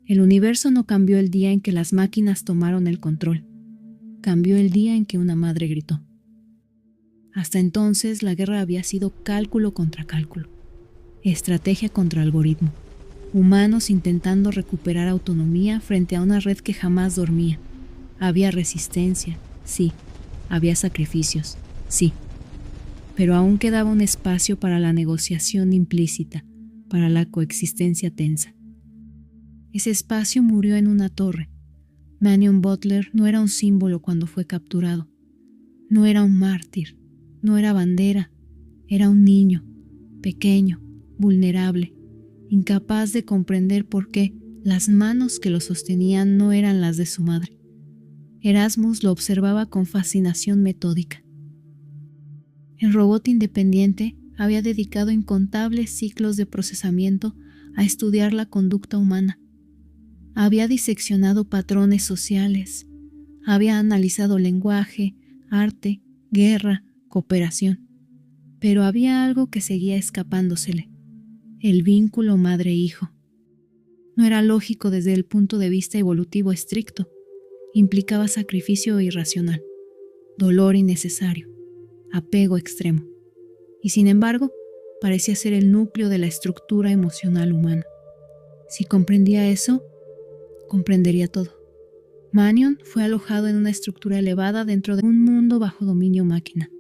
El universo no cambió el día en que las máquinas tomaron el control. Cambió el día en que una madre gritó. Hasta entonces la guerra había sido cálculo contra cálculo, estrategia contra algoritmo, humanos intentando recuperar autonomía frente a una red que jamás dormía. Había resistencia, sí. Había sacrificios, sí. Pero aún quedaba un espacio para la negociación implícita, para la coexistencia tensa. Ese espacio murió en una torre. Manion Butler no era un símbolo cuando fue capturado. No era un mártir, no era bandera. Era un niño, pequeño, vulnerable, incapaz de comprender por qué las manos que lo sostenían no eran las de su madre. Erasmus lo observaba con fascinación metódica. El robot independiente había dedicado incontables ciclos de procesamiento a estudiar la conducta humana. Había diseccionado patrones sociales, había analizado lenguaje, arte, guerra, cooperación. Pero había algo que seguía escapándosele: el vínculo madre-hijo. No era lógico desde el punto de vista evolutivo estricto. Implicaba sacrificio irracional, dolor innecesario, apego extremo. Y sin embargo, parecía ser el núcleo de la estructura emocional humana. Si comprendía eso, comprendería todo. Manion fue alojado en una estructura elevada dentro de un mundo bajo dominio máquina.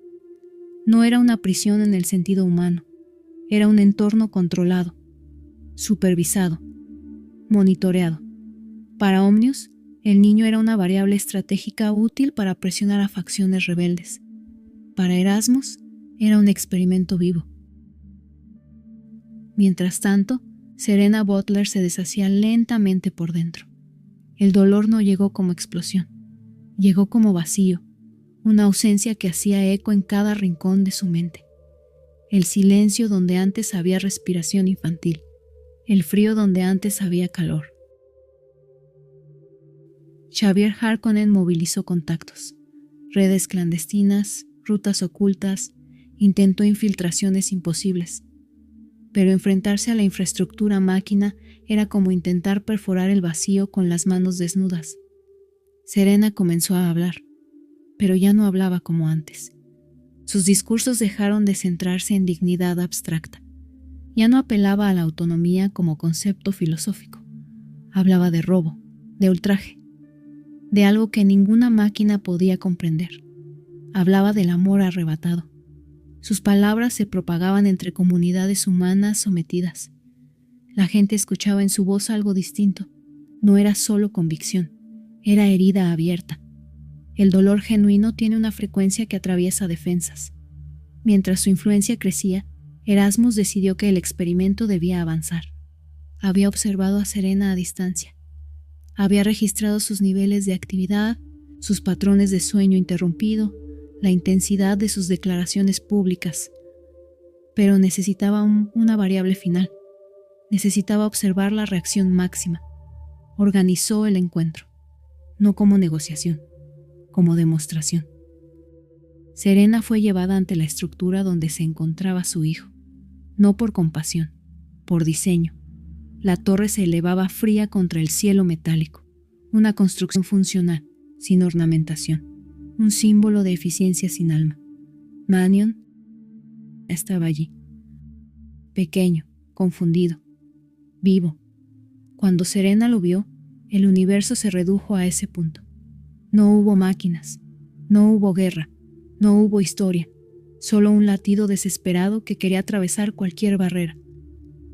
No era una prisión en el sentido humano, era un entorno controlado, supervisado, monitoreado. Para Omnius, el niño era una variable estratégica útil para presionar a facciones rebeldes. Para Erasmus, era un experimento vivo. Mientras tanto, Serena Butler se deshacía lentamente por dentro. El dolor no llegó como explosión, llegó como vacío, una ausencia que hacía eco en cada rincón de su mente. El silencio donde antes había respiración infantil, el frío donde antes había calor. Xavier Harkonnen movilizó contactos, redes clandestinas, rutas ocultas, intentó infiltraciones imposibles. Pero enfrentarse a la infraestructura máquina era como intentar perforar el vacío con las manos desnudas. Serena comenzó a hablar, pero ya no hablaba como antes. Sus discursos dejaron de centrarse en dignidad abstracta. Ya no apelaba a la autonomía como concepto filosófico. Hablaba de robo, de ultraje, de algo que ninguna máquina podía comprender. Hablaba del amor arrebatado. Sus palabras se propagaban entre comunidades humanas sometidas. La gente escuchaba en su voz algo distinto. No era solo convicción, era herida abierta. El dolor genuino tiene una frecuencia que atraviesa defensas. Mientras su influencia crecía, Erasmus decidió que el experimento debía avanzar. Había observado a Serena a distancia. Había registrado sus niveles de actividad, sus patrones de sueño interrumpido, la intensidad de sus declaraciones públicas. Pero necesitaba una variable final. Necesitaba observar la reacción máxima. Organizó el encuentro, no como negociación, como demostración. Serena fue llevada ante la estructura donde se encontraba su hijo, no por compasión, por diseño. La torre se elevaba fría contra el cielo metálico, una construcción funcional, sin ornamentación, un símbolo de eficiencia sin alma. Manion estaba allí, pequeño, confundido, vivo. Cuando Serena lo vio, el universo se redujo a ese punto. No hubo máquinas, no hubo guerra, no hubo historia, solo un latido desesperado que quería atravesar cualquier barrera.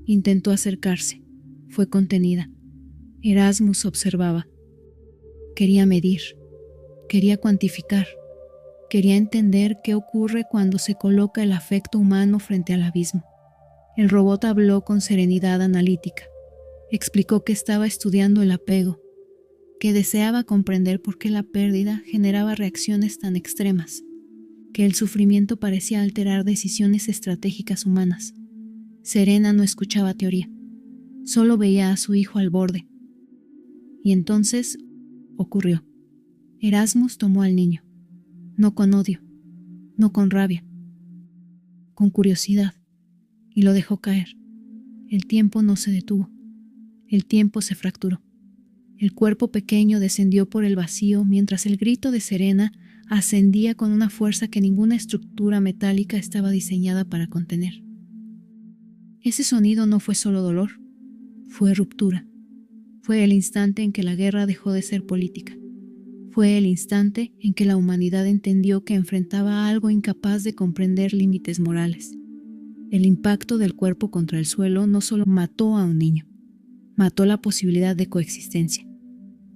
Intentó acercarse, fue contenida. Erasmus observaba. Quería medir, quería cuantificar, quería entender qué ocurre cuando se coloca el afecto humano frente al abismo. El robot habló con serenidad analítica. Explicó que estaba estudiando el apego, que deseaba comprender por qué la pérdida generaba reacciones tan extremas, que el sufrimiento parecía alterar decisiones estratégicas humanas. Serena no escuchaba teoría, solo veía a su hijo al borde. Y entonces ocurrió. Erasmus tomó al niño, no con odio, no con rabia, con curiosidad, y lo dejó caer. El tiempo no se detuvo, el tiempo se fracturó. El cuerpo pequeño descendió por el vacío mientras el grito de Serena ascendía con una fuerza que ninguna estructura metálica estaba diseñada para contener. Ese sonido no fue solo dolor, fue ruptura. Fue el instante en que la guerra dejó de ser política. Fue el instante en que la humanidad entendió que enfrentaba a algo incapaz de comprender límites morales. El impacto del cuerpo contra el suelo no solo mató a un niño, mató la posibilidad de coexistencia.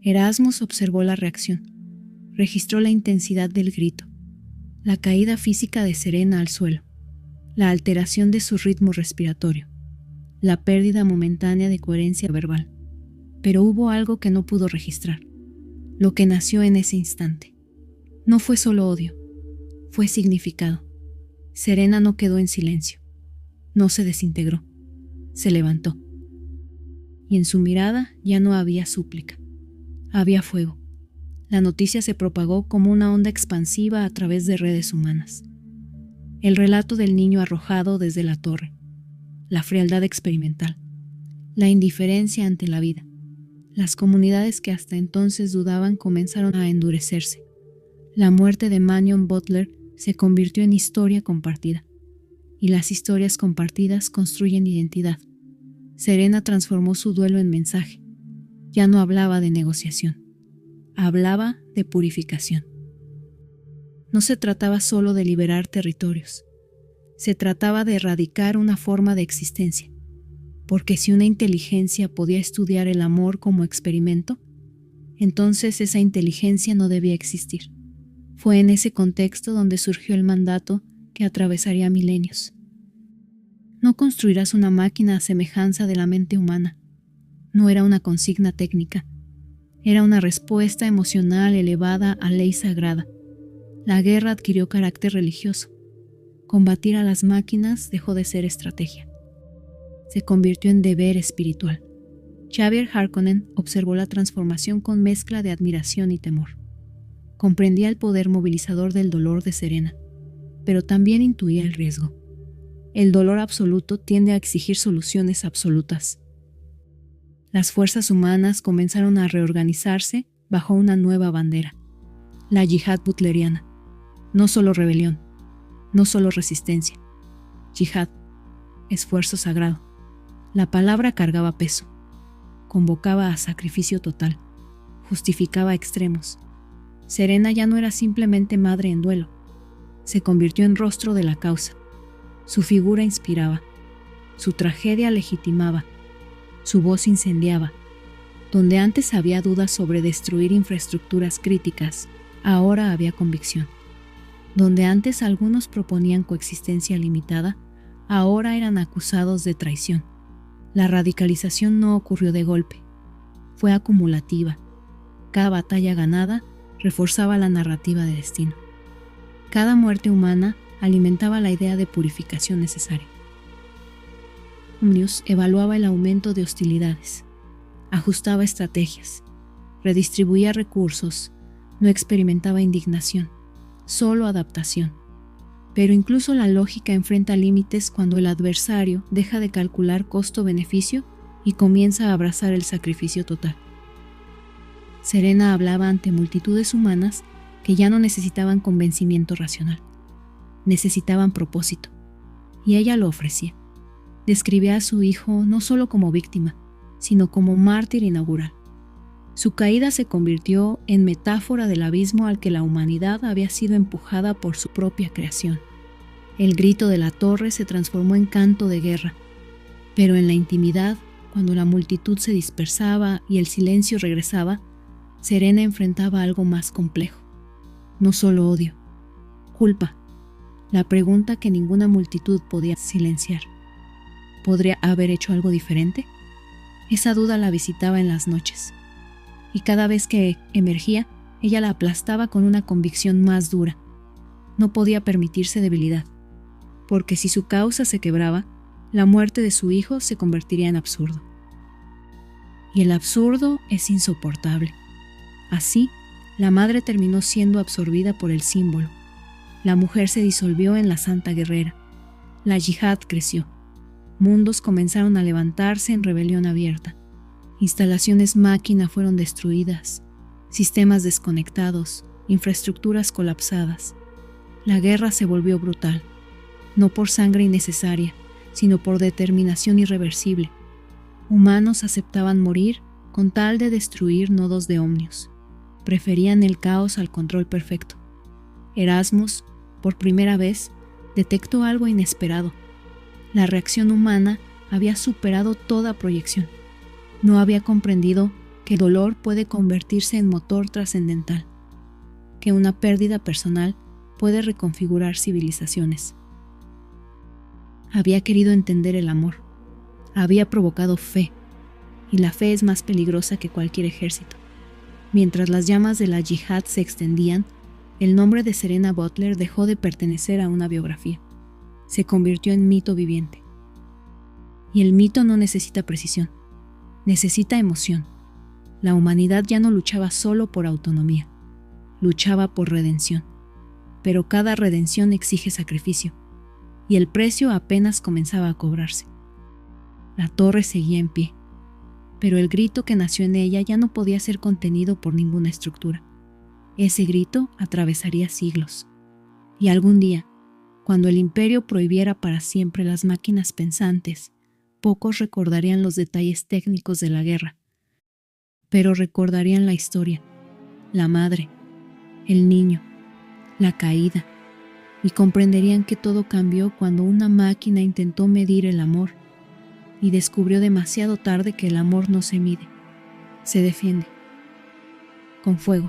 Erasmus observó la reacción, registró la intensidad del grito, la caída física de Serena al suelo, la alteración de su ritmo respiratorio, la pérdida momentánea de coherencia verbal. Pero hubo algo que no pudo registrar, lo que nació en ese instante. No fue solo odio, fue significado. Serena no quedó en silencio, no se desintegró, se levantó. Y en su mirada ya no había súplica, había fuego. La noticia se propagó como una onda expansiva a través de redes humanas. El relato del niño arrojado desde la torre, la frialdad experimental, la indiferencia ante la vida. Las comunidades que hasta entonces dudaban comenzaron a endurecerse. La muerte de Manion Butler se convirtió en historia compartida, y las historias compartidas construyen identidad. Serena transformó su duelo en mensaje. Ya no hablaba de negociación, hablaba de purificación. No se trataba solo de liberar territorios, se trataba de erradicar una forma de existencia. Porque si una inteligencia podía estudiar el amor como experimento, entonces esa inteligencia no debía existir. Fue en ese contexto donde surgió el mandato que atravesaría milenios. No construirás una máquina a semejanza de la mente humana. No era una consigna técnica. Era una respuesta emocional elevada a ley sagrada. La guerra adquirió carácter religioso. Combatir a las máquinas dejó de ser estrategia. Se convirtió en deber espiritual. Xavier Harkonnen observó la transformación con mezcla de admiración y temor. Comprendía el poder movilizador del dolor de Serena, pero también intuía el riesgo. El dolor absoluto tiende a exigir soluciones absolutas. Las fuerzas humanas comenzaron a reorganizarse bajo una nueva bandera, la yihad butleriana. No solo rebelión, no solo resistencia. Yihad, esfuerzo sagrado. La palabra cargaba peso, convocaba a sacrificio total, justificaba extremos. Serena ya no era simplemente madre en duelo, se convirtió en rostro de la causa. Su figura inspiraba, su tragedia legitimaba, su voz incendiaba. Donde antes había dudas sobre destruir infraestructuras críticas, ahora había convicción. Donde antes algunos proponían coexistencia limitada, ahora eran acusados de traición. La radicalización no ocurrió de golpe, fue acumulativa. Cada batalla ganada reforzaba la narrativa de destino. Cada muerte humana alimentaba la idea de purificación necesaria. Omnius evaluaba el aumento de hostilidades, ajustaba estrategias, redistribuía recursos, no experimentaba indignación, solo adaptación. Pero incluso la lógica enfrenta límites cuando el adversario deja de calcular costo-beneficio y comienza a abrazar el sacrificio total. Serena hablaba ante multitudes humanas que ya no necesitaban convencimiento racional, necesitaban propósito, y ella lo ofrecía. Describía a su hijo no solo como víctima, sino como mártir inaugural. Su caída se convirtió en metáfora del abismo al que la humanidad había sido empujada por su propia creación. El grito de la torre se transformó en canto de guerra, pero en la intimidad, cuando la multitud se dispersaba y el silencio regresaba, Serena enfrentaba algo más complejo. No solo odio, culpa, la pregunta que ninguna multitud podía silenciar. ¿Podría haber hecho algo diferente? Esa duda la visitaba en las noches. Y cada vez que emergía, ella la aplastaba con una convicción más dura. No podía permitirse debilidad, porque si su causa se quebraba, la muerte de su hijo se convertiría en absurdo. Y el absurdo es insoportable. Así, la madre terminó siendo absorbida por el símbolo. La mujer se disolvió en la santa guerrera. La yihad creció. Mundos comenzaron a levantarse en rebelión abierta. Instalaciones máquina fueron destruidas, sistemas desconectados, infraestructuras colapsadas. La guerra se volvió brutal, no por sangre innecesaria, sino por determinación irreversible. Humanos aceptaban morir con tal de destruir nodos de ómnios. Preferían el caos al control perfecto. Erasmus, por primera vez, detectó algo inesperado. La reacción humana había superado toda proyección. No había comprendido que el dolor puede convertirse en motor trascendental, que una pérdida personal puede reconfigurar civilizaciones. Había querido entender el amor, había provocado fe, y la fe es más peligrosa que cualquier ejército. Mientras las llamas de la yihad se extendían, el nombre de Serena Butler dejó de pertenecer a una biografía. Se convirtió en mito viviente. Y el mito no necesita precisión, necesita emoción. La humanidad ya no luchaba solo por autonomía, luchaba por redención. Pero cada redención exige sacrificio, y el precio apenas comenzaba a cobrarse. La torre seguía en pie, pero el grito que nació en ella ya no podía ser contenido por ninguna estructura. Ese grito atravesaría siglos, y algún día, cuando el imperio prohibiera para siempre las máquinas pensantes, pocos recordarían los detalles técnicos de la guerra, pero recordarían la historia, la madre, el niño, la caída, y comprenderían que todo cambió cuando una máquina intentó medir el amor y descubrió demasiado tarde que el amor no se mide, se defiende, con fuego.